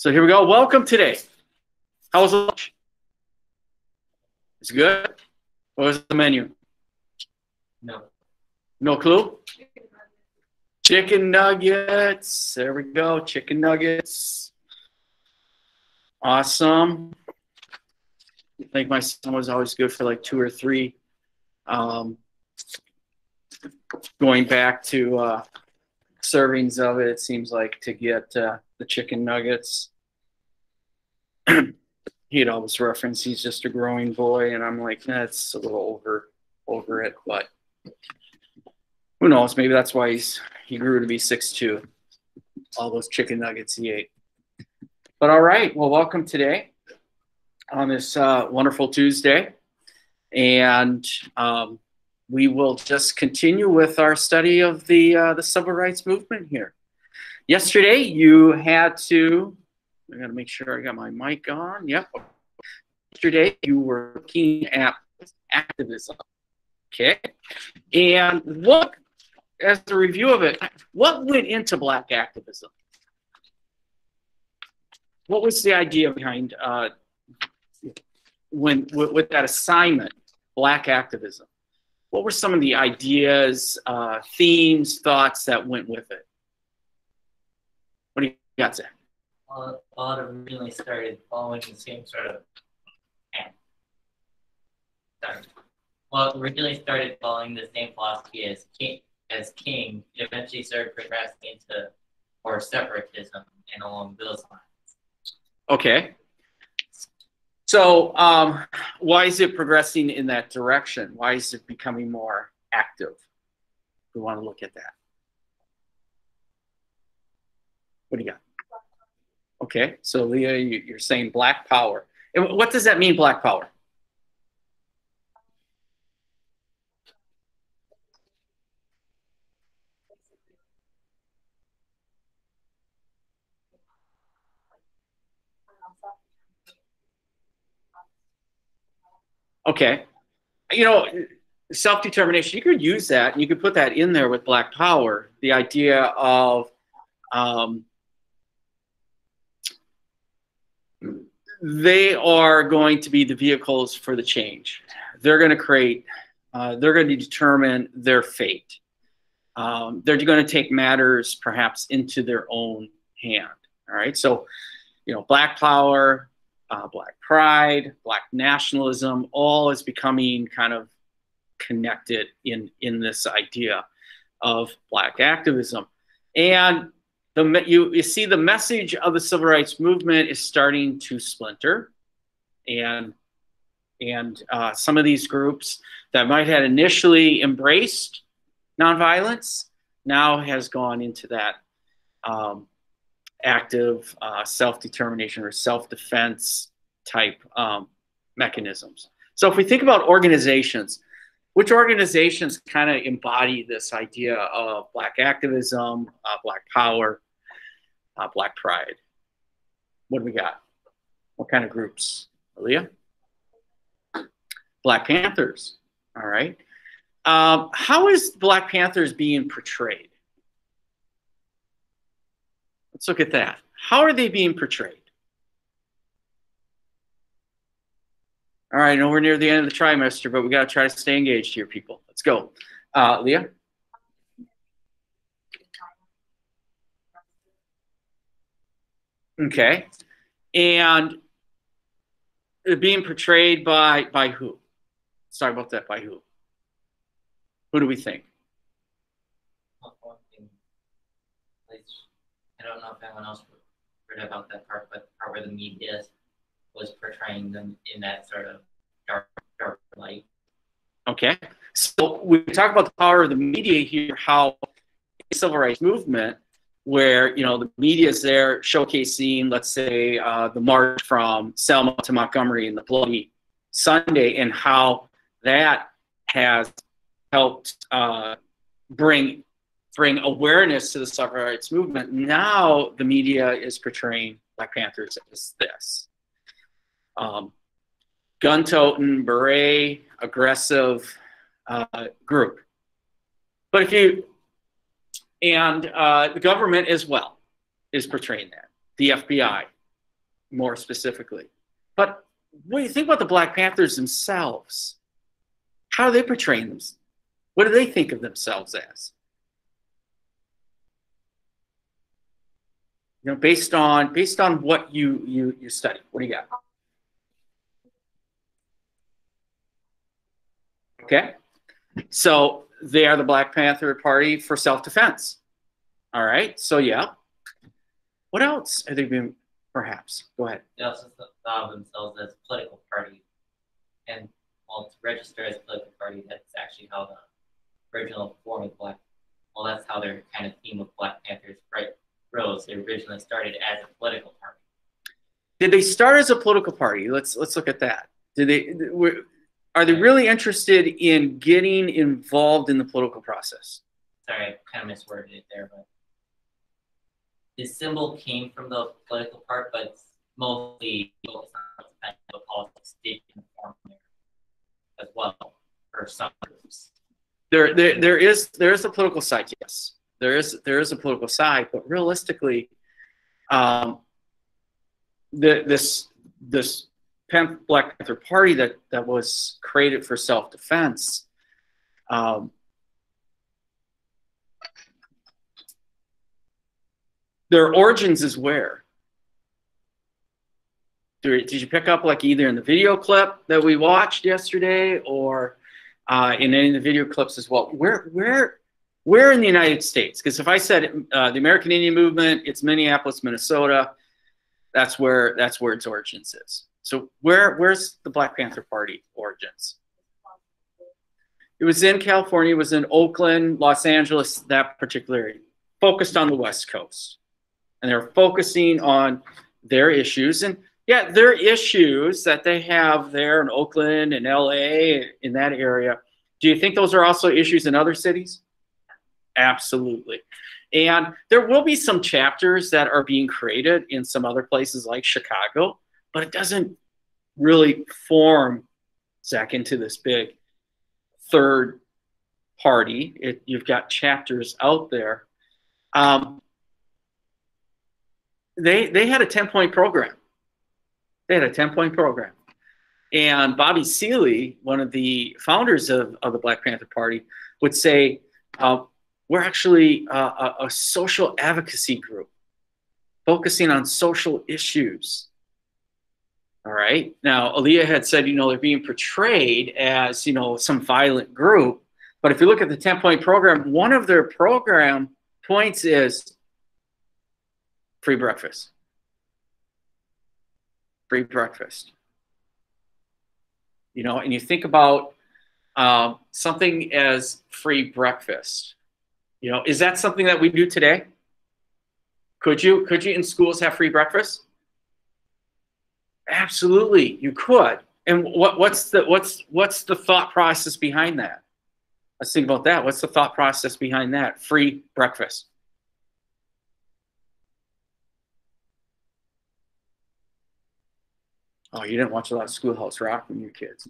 So here we go. Welcome today. How was lunch? It's good. What was the menu? No. No clue? Chicken nuggets. There we go. Chicken nuggets. Awesome. I think my son was always good for like 2 or 3. Going back to servings of it, it seems like to get the chicken nuggets. He'd always reference he's just a growing boy, and I'm like, that's a little over it, but who knows? Maybe that's why he grew to be 6'2". All those chicken nuggets he ate. But all right, well, welcome today on this wonderful Tuesday, and we will just continue with our study of the civil rights movement here. Yesterday, you had to. I got to make sure I got my mic on. Yep. Yesterday, you were looking at activism. Okay. And what, as a review of it, what went into Black activism? What was the idea behind with that assignment, Black activism? What were some of the ideas, themes, thoughts that went with it? What do you got, Zach? A lot of originally started following the same sort of originally started following the same philosophy as King. It eventually started progressing into more separatism and along those lines. Okay. So why is it progressing in that direction? Why is it becoming more active? We want to look at that. What do you got? Okay, so Leah, you're saying Black power. And what does that mean, Black power? Okay, you know, self-determination, you could use that, and you could put that in there with Black power, the idea of they are going to be the vehicles for the change. They're going to create, they're going to determine their fate. They're going to take matters perhaps into their own hand. All right. So, you know, Black power, Black pride, Black nationalism, all is becoming kind of connected in this idea of Black activism. And you see the message of the civil rights movement is starting to splinter, and some of these groups that might have initially embraced nonviolence now has gone into that active self-determination or self-defense type mechanisms. So if we think about organizations, which organizations kind of embody this idea of Black activism, Black power, Black pride? What do we got? What kind of groups? Aaliyah? Black Panthers. All right. How is Black Panthers being portrayed? Let's look at that. How are they being portrayed? All right, I know we're near the end of the trimester, but we got to try to stay engaged here, people. Let's go. Leah? Okay. And being portrayed by who? Let's talk about that. By who? Who do we think? I don't know if anyone else heard about that part, but the part where the media was portraying them in that sort of dark light. Okay. So we talk about the power of the media here, how the civil rights movement, where, you know, the media is there showcasing, let's say, the march from Selma to Montgomery and the Bloody Sunday, and how that has helped bring awareness to the civil rights movement. Now the media is portraying Black Panthers as this gun-toting, beret, aggressive group. But if you, and the government as well is portraying that. The FBI, more specifically. But what do you think about the Black Panthers themselves? How are they portraying them? What do they think of themselves as? You know, based on what you study. What do you got? Okay. So they are the Black Panther Party for self-defense. All right. So yeah. What else are they being? Perhaps. Go ahead. They also thought of themselves as a political party, and well, to register as a political party, that's actually how the original form of Black. Well, that's how their kind of theme of Black Panthers rose. They originally started as a political party. Did they start as a political party? Let's look at that. Are they really interested in getting involved in the political process? Sorry, I kind of misworded it there, but the symbol came from the political part, but it's mostly focused on the politics did conform there as well for some groups. There is a political side, yes. There is a political side, but realistically, this Black Panther Party that was created for self-defense, their origins is where? Did you pick up like either in the video clip that we watched yesterday or in any of the video clips as well? Where in the United States? Because if I said the American Indian Movement, it's Minneapolis, Minnesota. That's where its origins is. So where's the Black Panther Party origins? It was in California. It was in Oakland, Los Angeles, that particular area. Focused on the West Coast. And they're focusing on their issues. And yeah, their issues that they have there in Oakland and LA, in that area. Do you think those are also issues in other cities? Absolutely. And there will be some chapters that are being created in some other places like Chicago, but it doesn't really form, Zach, into this big third party. You've got chapters out there. They had a 10-point program. They had a 10-point program. And Bobby Seeley, one of the founders of the Black Panther Party, would say, we're actually a social advocacy group focusing on social issues. All right. Now, Aaliyah had said, they're being portrayed as, some violent group. But if you look at the 10-point program, one of their program points is free breakfast. Free breakfast. And you think about something as free breakfast. Is that something that we do today? Could you in schools have free breakfast? Absolutely, you could. And what's the thought process behind that? Let's think about that. What's the thought process behind that? Free breakfast. Oh, you didn't watch a lot of Schoolhouse Rock when you were kids.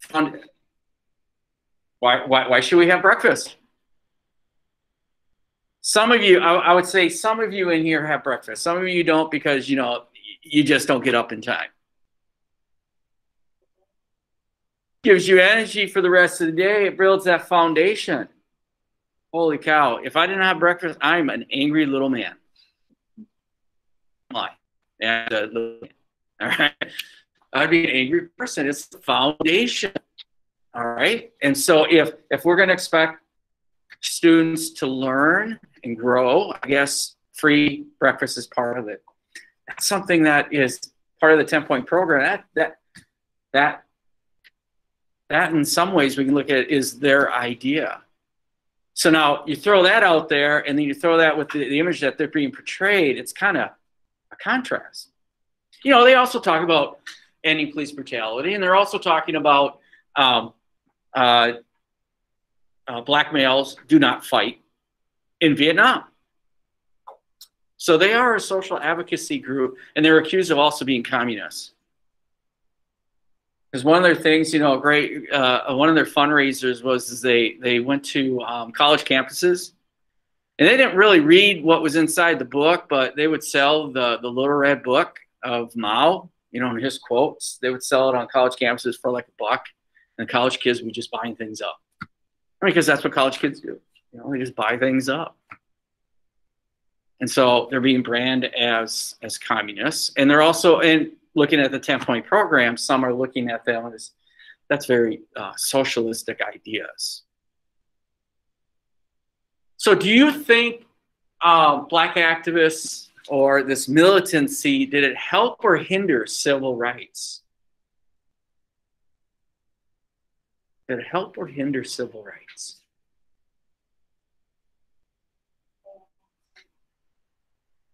Fun. Why should we have breakfast? Some of you, I would say some of you in here have breakfast. Some of you don't because, you just don't get up in time. Gives you energy for the rest of the day. It builds that foundation. Holy cow. If I didn't have breakfast, I'm an angry little man. Why? All right. I'd be an angry person. It's the foundation. All right. And so if we're going to expect students to learn and grow, I guess free breakfast is part of it. That's something that is part of the 10-point program. That in some ways we can look at it is their idea. So now you throw that out there and then you throw that with the image that they're being portrayed. It's kind of a contrast. They also talk about ending police brutality, and they're also talking about black males do not fight in Vietnam. So they are a social advocacy group, and they're accused of also being communists. Because one of their things, one of their fundraisers was they went to college campuses, And they didn't really read what was inside the book, but they would sell the Little Red Book of Mao, you know, and his quotes. They would sell it on college campuses for like $1, and college kids would just buying things up. I mean, because that's what college kids do. You know, they just buy things up. And so they're being branded as communists. And they're also, and looking at the 10-point program, some are looking at them as, that's very socialistic ideas. So do you think Black activists or this militancy, did it help or hinder civil rights? Did it help or hinder civil rights?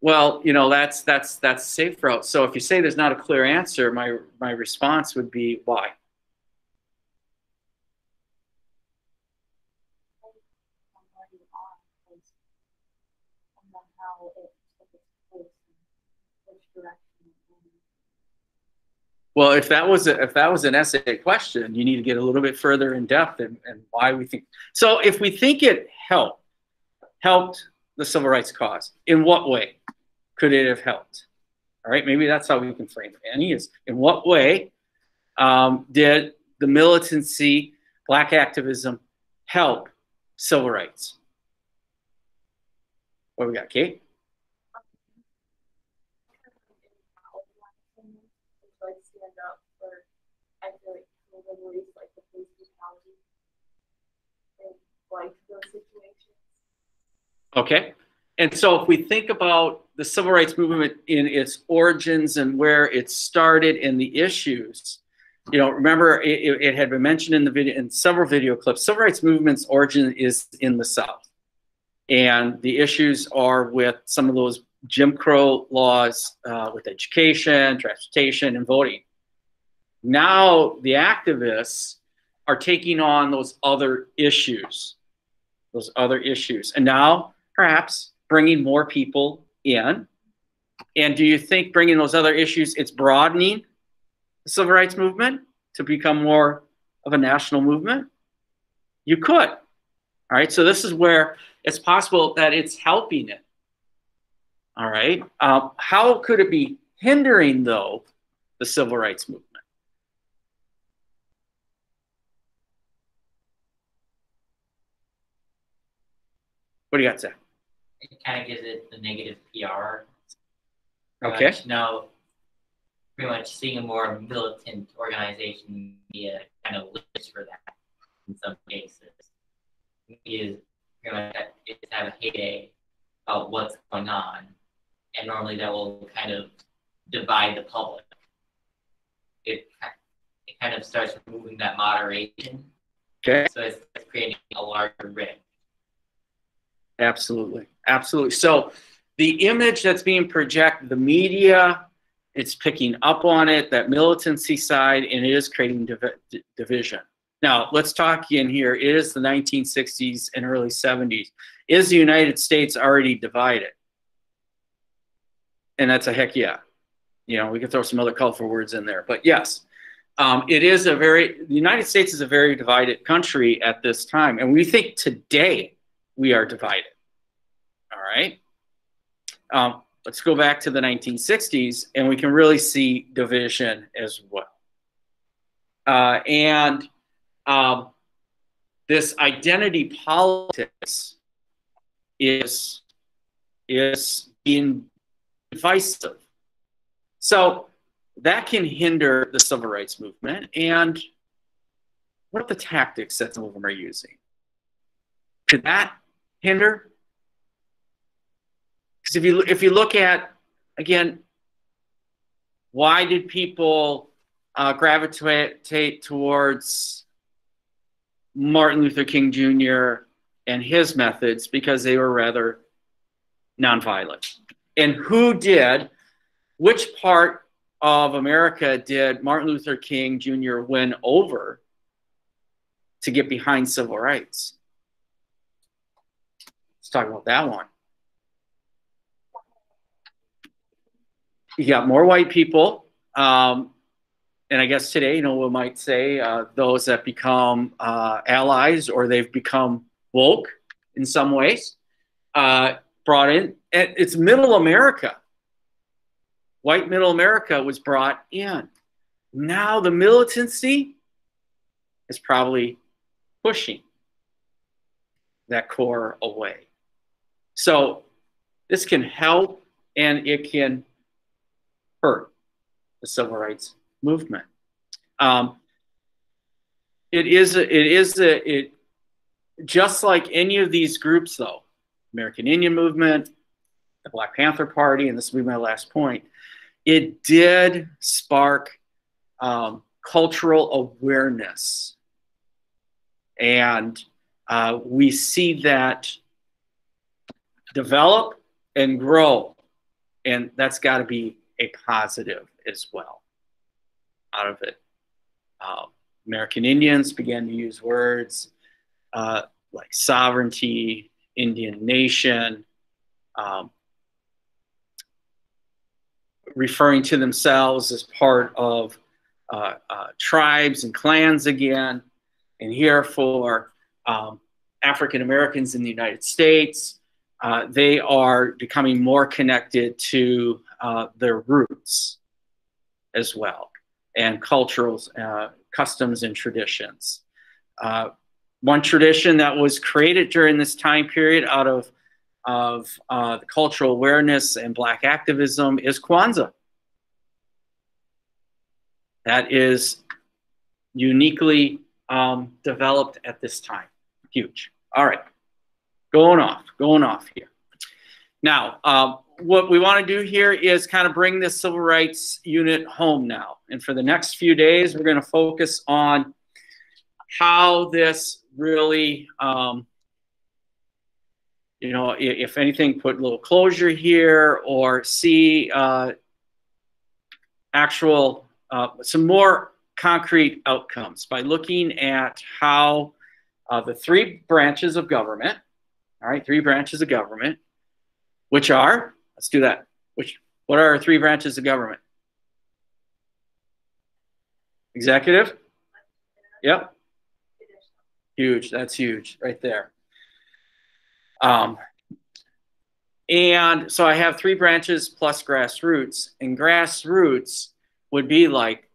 Well, you know, that's safe route. So if you say there's not a clear answer, my response would be why? Well, if that was an essay question, you need to get a little bit further in depth and why we think. So if we think it helped the civil rights cause, in what way could it have helped? All right, maybe that's how we can frame it. Annie, is in what way did the militancy, Black activism, help civil rights? What we got, Kate? Okay. And so if we think about the civil rights movement in its origins and where it started and the issues, you know, remember it had been mentioned in the video, in several video clips, civil rights movement's origin is in the South. And the issues are with some of those Jim Crow laws with education, transportation, and voting. Now the activists are taking on those other issues. And now perhaps bringing more people in. And do you think bringing those other issues, it's broadening the civil rights movement to become more of a national movement? You could. All right, so this is where it's possible that it's helping it. All right, how could it be hindering, though, the civil rights movement? What do you got to say? It kind of gives it the negative PR. Okay. Now, pretty much seeing a more militant organization media kind of lives for that in some cases. Media is pretty much have a heyday about what's going on, and normally that will kind of divide the public. It kind of starts removing that moderation. Okay. So it's creating a larger rift. Absolutely. Absolutely. So the image that's being projected, the media, it's picking up on it, that militancy side, and it is creating division. Now, let's talk in here. It is the 1960s and early 70s. Is the United States already divided? And that's a heck yeah. You know, we could throw some other colorful words in there, but yes. The United States is a very divided country at this time. And we think today we are divided. All right. Let's go back to the 1960s and we can really see division as well. This identity politics is being divisive. So that can hinder the civil rights movement. And what are the tactics that some of them are using? Could that hinder? Because if you look at, again, why did people gravitate towards Martin Luther King Jr. and his methods? Because they were rather nonviolent. And which part of America did Martin Luther King Jr. win over to get behind civil rights? Let's talk about that one. You got more white people, and I guess today, you know, we might say those that become allies or they've become woke in some ways. brought in. It's middle America. White middle America was brought in. Now the militancy is probably pushing that core away. So this can help and it can hurt the civil rights movement. It just like any of these groups, though, American Indian Movement, the Black Panther Party, and this will be my last point, it did spark cultural awareness. And we see that develop and grow. And that's got to be a positive as well out of it. American Indians began to use words like sovereignty, Indian nation, referring to themselves as part of tribes and clans again. And here for African Americans in the United States, they are becoming more connected to their roots as well, and cultural customs and traditions. One tradition that was created during this time period out of the cultural awareness and Black activism is Kwanzaa. That is uniquely developed at this time. Huge. All right, going off here. Now, what we want to do here is kind of bring this civil rights unit home now. And for the next few days, we're going to focus on how this really, you know, if anything, put a little closure here or see actual, some more concrete outcomes by looking at how the three branches of government, all right, three branches of government, which are, let's do that. What are our three branches of government? Executive? Yep. Huge, that's huge right there. And so I have three branches plus grassroots, and grassroots would be like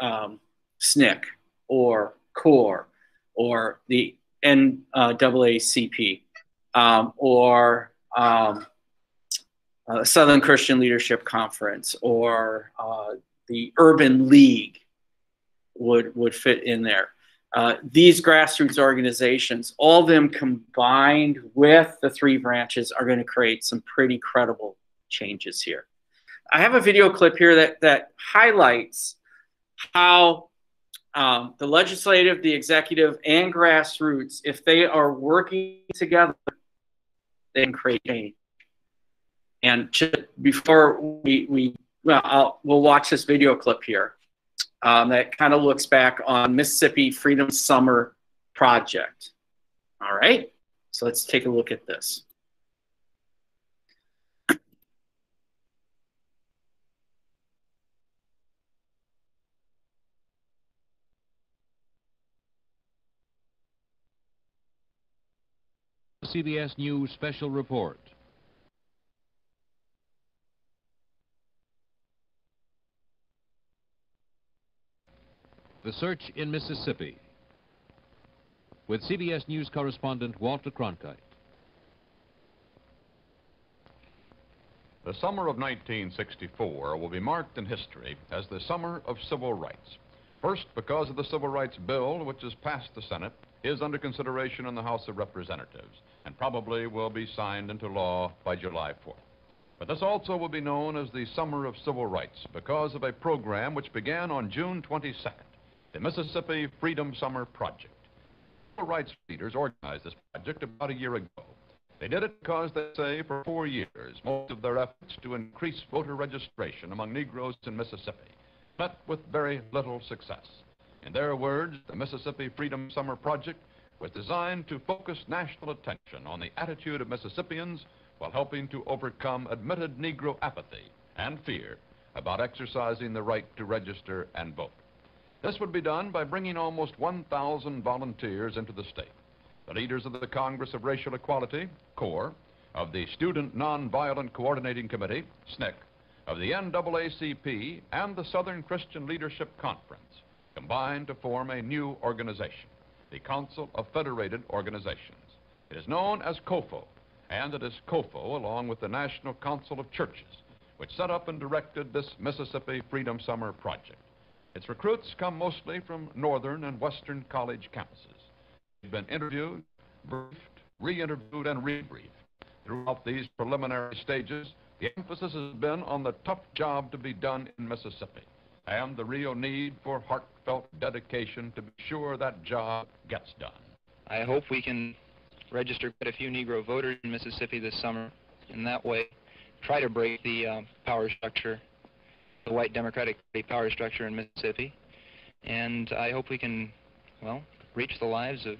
SNCC or CORE or the NAACP or Southern Christian Leadership Conference or the Urban League would fit in there. These grassroots organizations, all of them combined with the three branches, are going to create some pretty credible changes here. I have a video clip here that highlights how the legislative, the executive, and grassroots, if they are working together, they can create change. And before we'll watch this video clip here. That kind of looks back on Mississippi Freedom Summer Project. All right, so let's take a look at this. CBS News special report. The Search in Mississippi, with CBS News correspondent Walter Cronkite. The summer of 1964 will be marked in history as the summer of civil rights. First, because of the Civil Rights Bill, which has passed the Senate, is under consideration in the House of Representatives, and probably will be signed into law by July 4th. But this also will be known as the Summer of Civil Rights because of a program which began on June 22nd. The Mississippi Freedom Summer Project. Civil rights leaders organized this project about a year ago. They did it because they say for 4 years, most of their efforts to increase voter registration among Negroes in Mississippi met with very little success. In their words, the Mississippi Freedom Summer Project was designed to focus national attention on the attitude of Mississippians while helping to overcome admitted Negro apathy and fear about exercising the right to register and vote. This would be done by bringing almost 1,000 volunteers into the state. The leaders of the Congress of Racial Equality, CORE, of the Student Nonviolent Coordinating Committee, SNCC, of the NAACP, and the Southern Christian Leadership Conference combined to form a new organization, the Council of Federated Organizations. It is known as COFO, and it is COFO, along with the National Council of Churches, which set up and directed this Mississippi Freedom Summer project. Its recruits come mostly from northern and western college campuses. They've been interviewed, briefed, re-interviewed, and re-briefed. Throughout these preliminary stages, the emphasis has been on the tough job to be done in Mississippi and the real need for heartfelt dedication to be sure that job gets done. I hope we can register quite a few Negro voters in Mississippi this summer, and that way try to break the power structure, the white Democratic power structure in Mississippi. And I hope we can, well, reach the lives of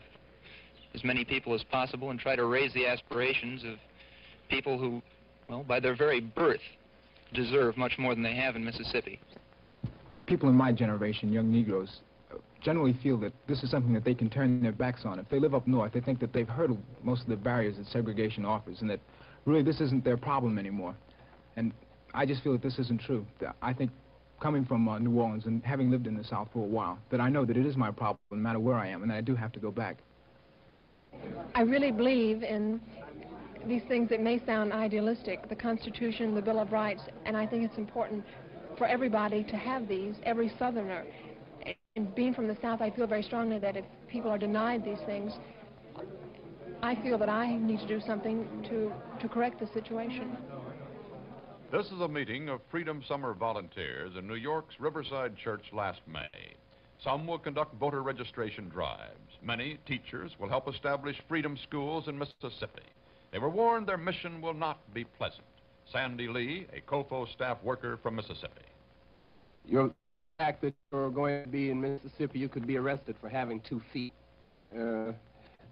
as many people as possible and try to raise the aspirations of people who, well, by their very birth, deserve much more than they have in Mississippi. People in my generation, young Negroes, generally feel that this is something that they can turn their backs on. If they live up north, they think that they've hurdled most of the barriers that segregation offers and that really this isn't their problem anymore. And I just feel that this isn't true. I think coming from New Orleans and having lived in the South for a while, that I know that it is my problem no matter where I am, and that I do have to go back. I really believe in these things that may sound idealistic, the Constitution, the Bill of Rights, and I think it's important for everybody to have these, every Southerner. And being from the South, I feel very strongly that if people are denied these things, I feel that I need to do something to correct the situation. This is a meeting of Freedom Summer volunteers in New York's Riverside Church last May. Some will conduct voter registration drives. Many teachers will help establish freedom schools in Mississippi. They were warned their mission will not be pleasant. Sandy Lee, a COFO staff worker from Mississippi. The fact that you're going to be in Mississippi, you could be arrested for having 2 feet.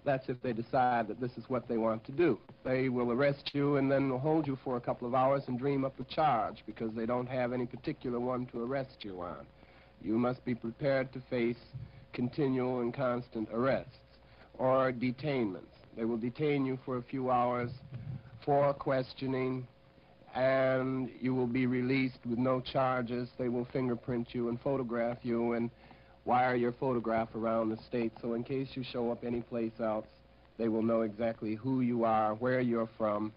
That's if they decide that this is what they want to do. They will arrest you and then hold you for a couple of hours and dream up a charge because they don't have any particular one to arrest you on. You must be prepared to face continual and constant arrests or detainments. They will detain you for a few hours for questioning, and you will be released with no charges. They will fingerprint you and photograph you and wire your photograph around the state, so in case you show up anyplace else, they will know exactly who you are, where you're from,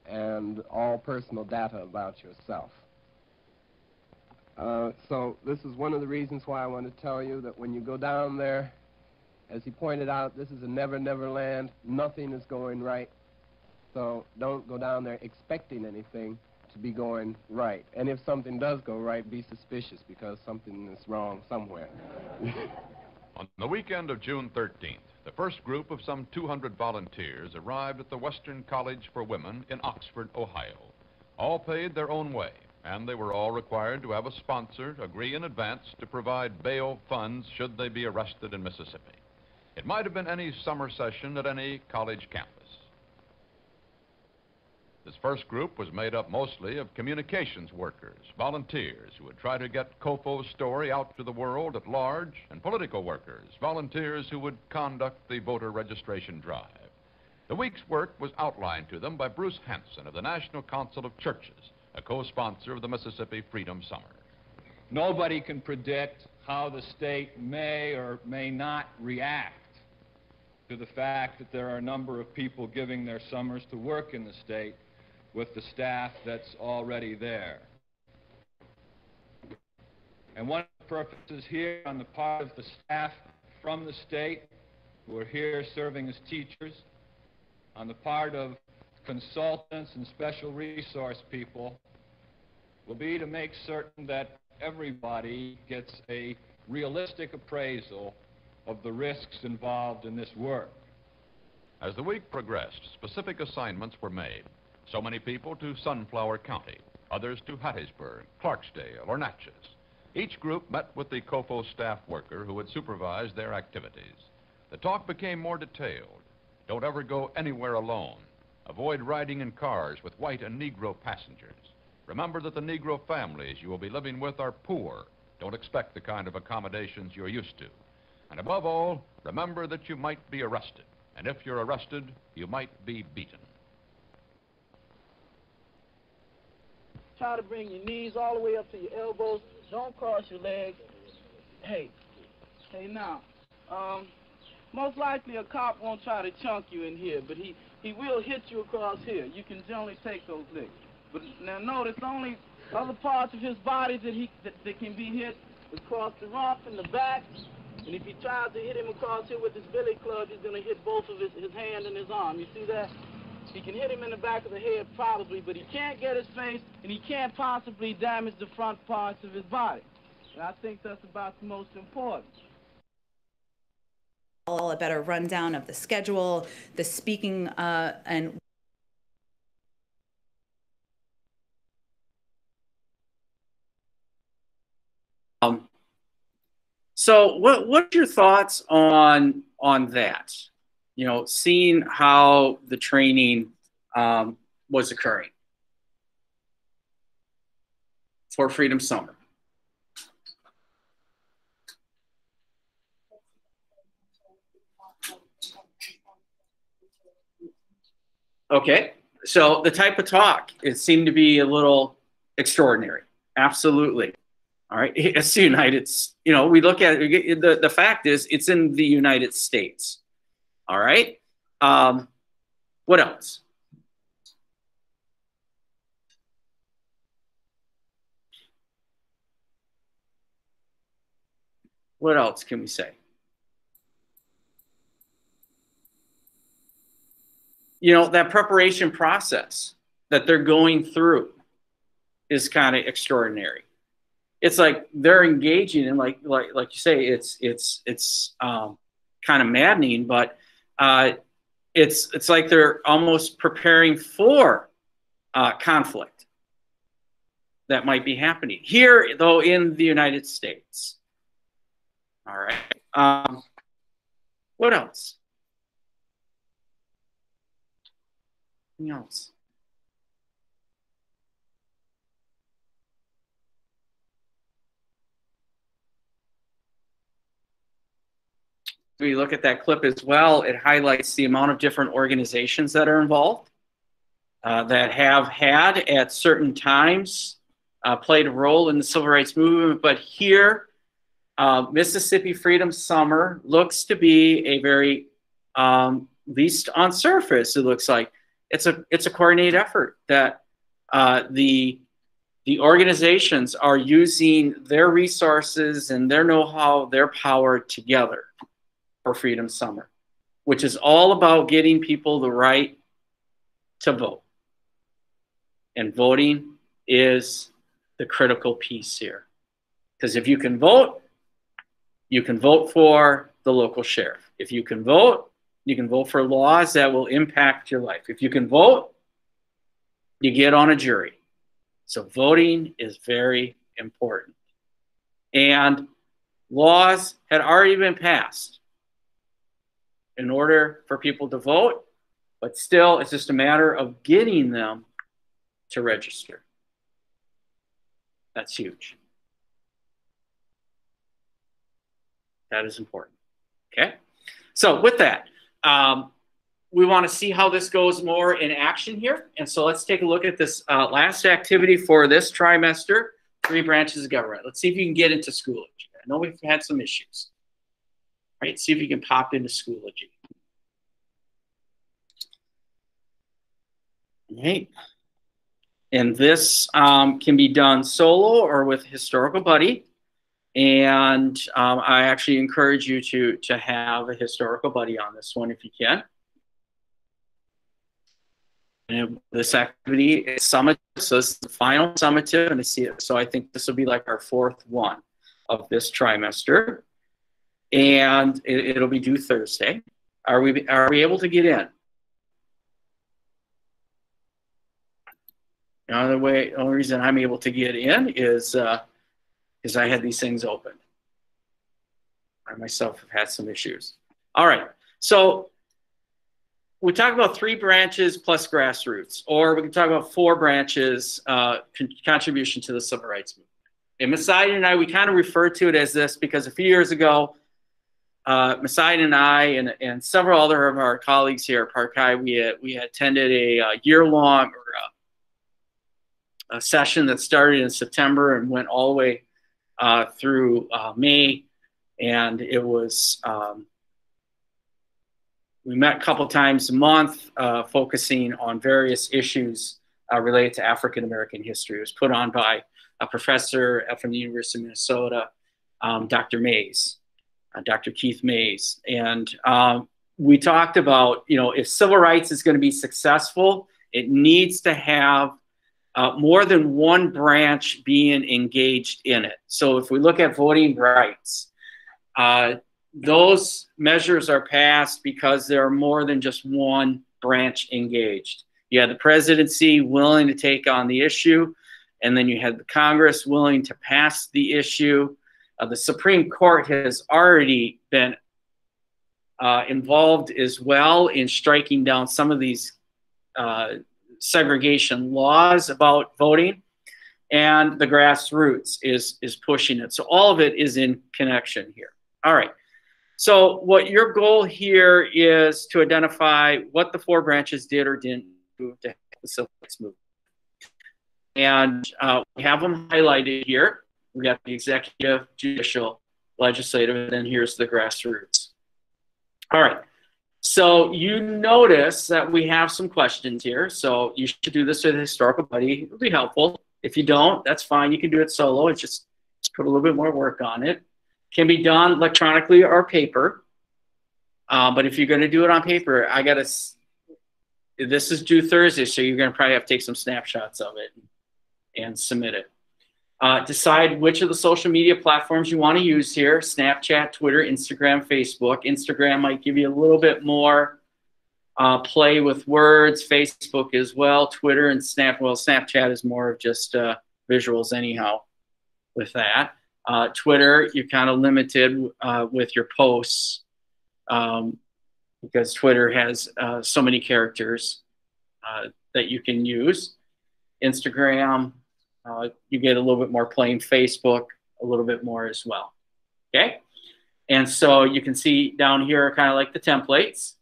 and all personal data about yourself. So this is one of the reasons why I want to tell you that when you go down there, as he pointed out, this is a never land. Nothing is going right. So don't go down there expecting anything to be going right. And if something does go right, be suspicious because something is wrong somewhere. On the weekend of June 13th, the first group of some 200 volunteers arrived at the Western College for Women in Oxford, Ohio. All paid their own way, and they were all required to have a sponsor agree in advance to provide bail funds should they be arrested in Mississippi. It might have been any summer session at any college campus. This first group was made up mostly of communications workers, volunteers who would try to get COFO's story out to the world at large, and political workers, volunteers who would conduct the voter registration drive. The week's work was outlined to them by Bruce Hanson of the National Council of Churches, a co-sponsor of the Mississippi Freedom Summer. Nobody can predict how the state may or may not react to the fact that there are a number of people giving their summers to work in the state with the staff that's already there. And one of the purposes here on the part of the staff from the state who are here serving as teachers, on the part of consultants and special resource people, will be to make certain that everybody gets a realistic appraisal of the risks involved in this work. As the week progressed, specific assignments were made. So many people to Sunflower County, others to Hattiesburg, Clarksdale, or Natchez. Each group met with the COFO staff worker who would supervise their activities. The talk became more detailed. Don't ever go anywhere alone. Avoid riding in cars with white and Negro passengers. Remember that the Negro families you will be living with are poor. Don't expect the kind of accommodations you're used to. And above all, remember that you might be arrested. And if you're arrested, you might be beaten. Try to bring your knees all the way up to your elbows. Don't cross your legs. Hey now, most likely a cop won't try to chunk you in here, but he will hit you across here. You can generally take those licks. But now notice only other parts of his body that can be hit across the rump and the back. And if he tries to hit him across here with his billy club, he's going to hit both of his hand and his arm. You see that? He can hit him in the back of the head probably, but he can't get his face, and he can't possibly damage the front parts of his body. And I think that's about the most important. A better rundown of the schedule, the speaking and so what's your thoughts on that? You know, seeing how the training was occurring for Freedom Summer. Okay, so the type of talk, it seemed to be a little extraordinary. Absolutely. All right, it's the United, you know, we look at it, the fact is it's in the United States. All right, what else? What else can we say? You know, that preparation process that they're going through is kind of extraordinary. It's like they're engaging in, like you say, it's kind of maddening, but it's like they're almost preparing for conflict that might be happening here, though, in the United States. All right. What else? Anything else? We look at that clip as well, it highlights the amount of different organizations that are involved, that have had at certain times played a role in the civil rights movement. But here, Mississippi Freedom Summer looks to be a very, least on surface, it looks like it's a coordinated effort that the organizations are using their resources and their know-how, their power together for Freedom Summer, which is all about getting people the right to vote. And voting is the critical piece here. Because if you can vote for the local sheriff. If you can vote for laws that will impact your life. If you can vote, you get on a jury. So voting is very important. And laws had already been passed in order for people to vote, but still it's just a matter of getting them to register. That's huge. That is important. Okay? So with that, we want to see how this goes more in action here. And so let's take a look at this last activity for this trimester, 3 branches of government. Let's see if you can get into Schoology. I know we've had some issues. All right, see if you can pop into Schoology. All right. And this can be done solo or with Historical Buddy. And I actually encourage you to have a Historical Buddy on this one if you can. And this activity is summative, so this is the final summative, and I see it. So I think this will be like our 4th one of this trimester, and it'll be due Thursday. Are we able to get in? The only reason I'm able to get in is I had these things open. I myself have had some issues. All right, so we talk about 3 branches plus grassroots, or we can talk about 4 branches contribution to the civil rights movement. And Ms. Seiden and I, we kind of refer to it as this because a few years ago, Masai and I and several other of our colleagues here at Park High, we attended a year-long or a session that started in September and went all the way through May, and it was we met a couple times a month, focusing on various issues related to African American history. It was put on by a professor from the University of Minnesota, Dr. Mays, Dr. Keith Mays, and we talked about, you know, if civil rights is going to be successful, it needs to have more than one branch being engaged in it. So if we look at voting rights, those measures are passed because there are more than just one branch engaged. You had the presidency willing to take on the issue, and then you had the Congress willing to pass the issue. The Supreme Court has already been involved as well in striking down some of these segregation laws about voting, and the grassroots is pushing it. So all of it is in connection here. All right. So what your goal here is to identify what the four branches did or didn't do to the civil rights movement. And we have them highlighted here. We got the executive, judicial, legislative, and then here's the grassroots. All right. So you notice that we have some questions here. So you should do this with a historical buddy. It'll be helpful. If you don't, that's fine. You can do it solo. It's just put a little bit more work on it. Can be done electronically or paper. But if you're going to do it on paper, this is due Thursday, so you're going to probably have to take some snapshots of it and submit it. Decide which of the social media platforms you want to use here: Snapchat, Twitter, Instagram, Facebook. Instagram might give you a little bit more play with words. Facebook as well. Twitter and Snapchat is more of just visuals anyhow with that. Twitter, you're kind of limited with your posts because Twitter has so many characters that you can use. Instagram, you get a little bit more plain. Facebook, a little bit more as well. Okay? And so you can see down here kind of like the templates.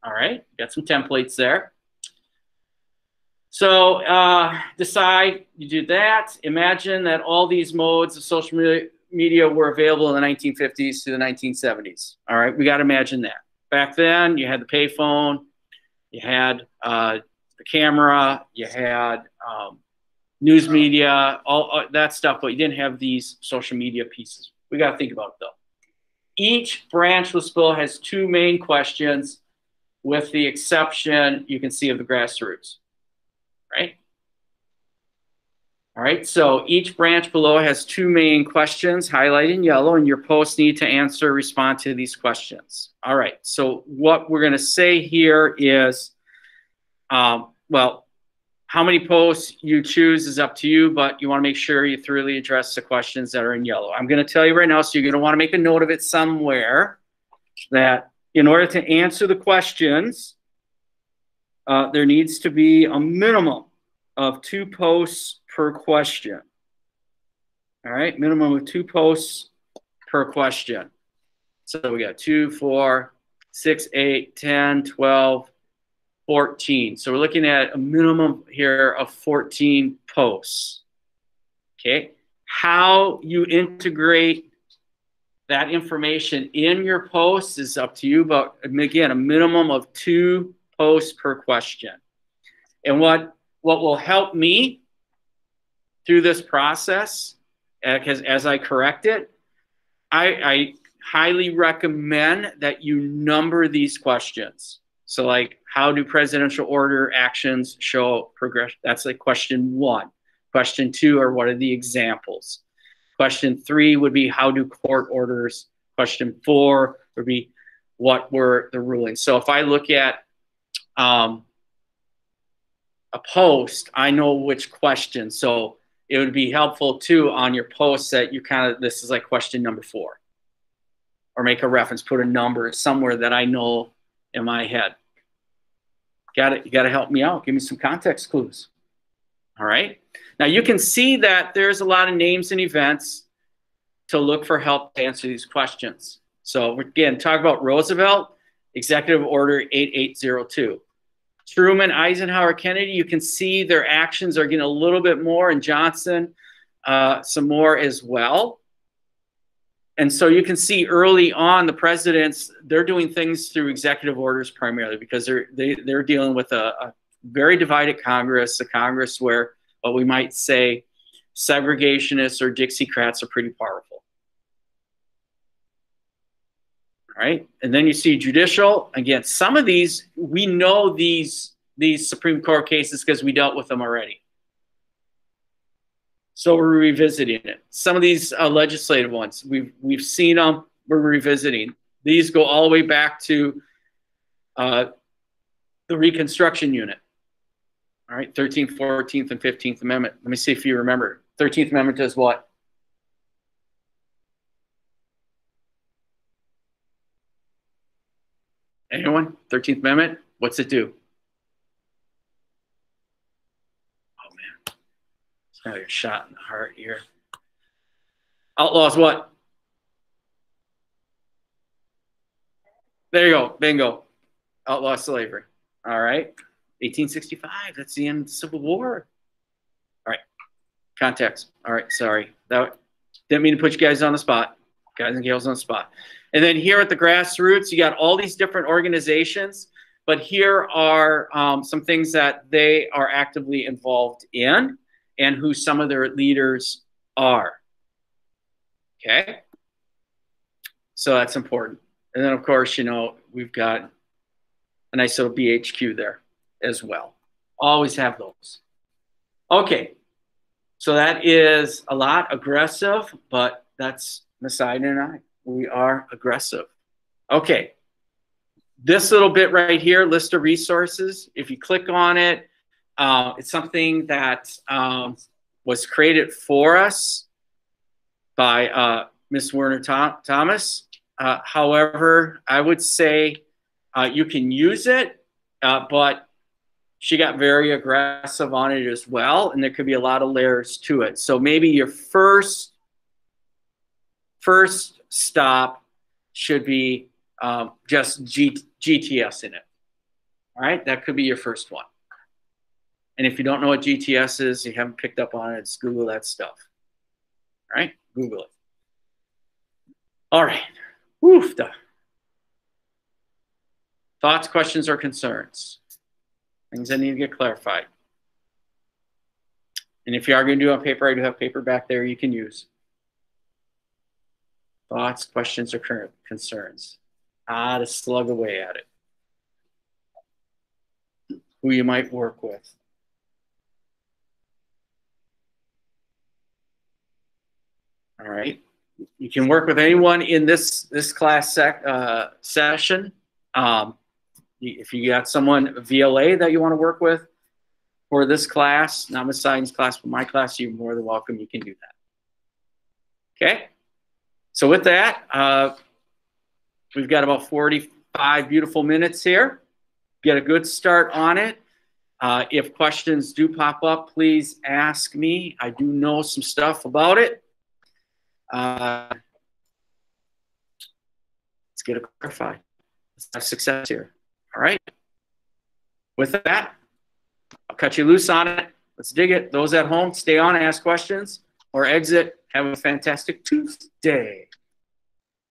All right, got some templates there. So decide, you do that. Imagine that all these modes of social media were available in the 1950s to the 1970s. All right, we got to imagine that. Back then, you had the payphone, you had the camera, you had news media, all that stuff, but you didn't have these social media pieces. We got to think about it, though. Each branchless bill has two main questions, with the exception, you can see, of the grassroots. Right? All right, so each branch below has two main questions highlighted in yellow, and your posts need to respond to these questions. All right, so what we're going to say here is, well, how many posts you choose is up to you, but you want to make sure you thoroughly address the questions that are in yellow. I'm going to tell you right now, so you're going to want to make a note of it somewhere, that in order to answer the questions, there needs to be a minimum of 2 posts per question. All right, minimum of 2 posts per question. So we got 2, 4, 6, 8, 10, 12, 14. So we're looking at a minimum here of 14 posts. Okay, how you integrate that information in your posts is up to you, but again, a minimum of 2 posts per question. And what will help me through this process, because as I correct it, I highly recommend that you number these questions. So like, how do presidential order actions show progression? That's like question 1. Question 2 are, what are the examples? Question 3 would be, how do court orders? Question 4 would be, what were the rulings? So if I look at a post, I know which question. So it would be helpful too on your post that you kind of, this is like question number 4. Or make a reference, put a number somewhere that I know in my head. You got to help me out. Give me some context clues. All right. Now you can see that there's a lot of names and events to look for help to answer these questions. So again, talk about Roosevelt, Executive Order 8802. Truman, Eisenhower, Kennedy, you can see their actions are getting a little bit more, and Johnson, some more as well. And so you can see early on the presidents, they're doing things through executive orders primarily because they're dealing with a very divided Congress, a Congress where what we might say segregationists or Dixiecrats are pretty powerful. All right, and then you see judicial. Again, some of these, we know these Supreme Court cases because we dealt with them already. So we're revisiting it. Some of these legislative ones, we've seen them, we're revisiting. These go all the way back to the Reconstruction Unit. All right, 13th, 14th, and 15th Amendment. Let me see if you remember. 13th Amendment does what? Anyone? 13th Amendment? What's it do? Oh, man. It's got a shot in the heart here. Outlaws what? There you go. Bingo. Outlaw slavery. All right. 1865. That's the end of the Civil War. All right. Context. All right. Sorry. That didn't mean to put you guys on the spot. Guys and gals on the spot. And then here at the grassroots, you got all these different organizations, but here are some things that they are actively involved in and who some of their leaders are. Okay? So that's important. And then, of course, you know, we've got a nice little BHQ there as well. Always have those. Okay. So that is a lot aggressive, but that's Messiah and I. We are aggressive. Okay. This little bit right here, list of resources. If you click on it, it's something that was created for us by Miss Werner Thomas. However, I would say you can use it, but she got very aggressive on it as well, and there could be a lot of layers to it. So maybe your first stop should be just GTS in it. All right, that could be your first one. And if you don't know what GTS is, you haven't picked up on it, just Google that stuff. All right, Google it. All right, woof. Thoughts, questions, or concerns? Things that need to get clarified. And if you are going to do it on paper, I do have paper back there you can use. Thoughts, questions, or current concerns? To slug away at it. Who you might work with. All right. You can work with anyone in this class session. If you got someone VLA that you want to work with for this class, not my science class, but my class, you're more than welcome. You can do that. Okay. So with that, we've got about 45 beautiful minutes here. Get a good start on it. If questions do pop up, please ask me. I do know some stuff about it. Let's get it clarified. Let's have success here. All right. With that, I'll cut you loose on it. Let's dig it. Those at home, stay on, ask questions, or exit. Have a fantastic Tuesday.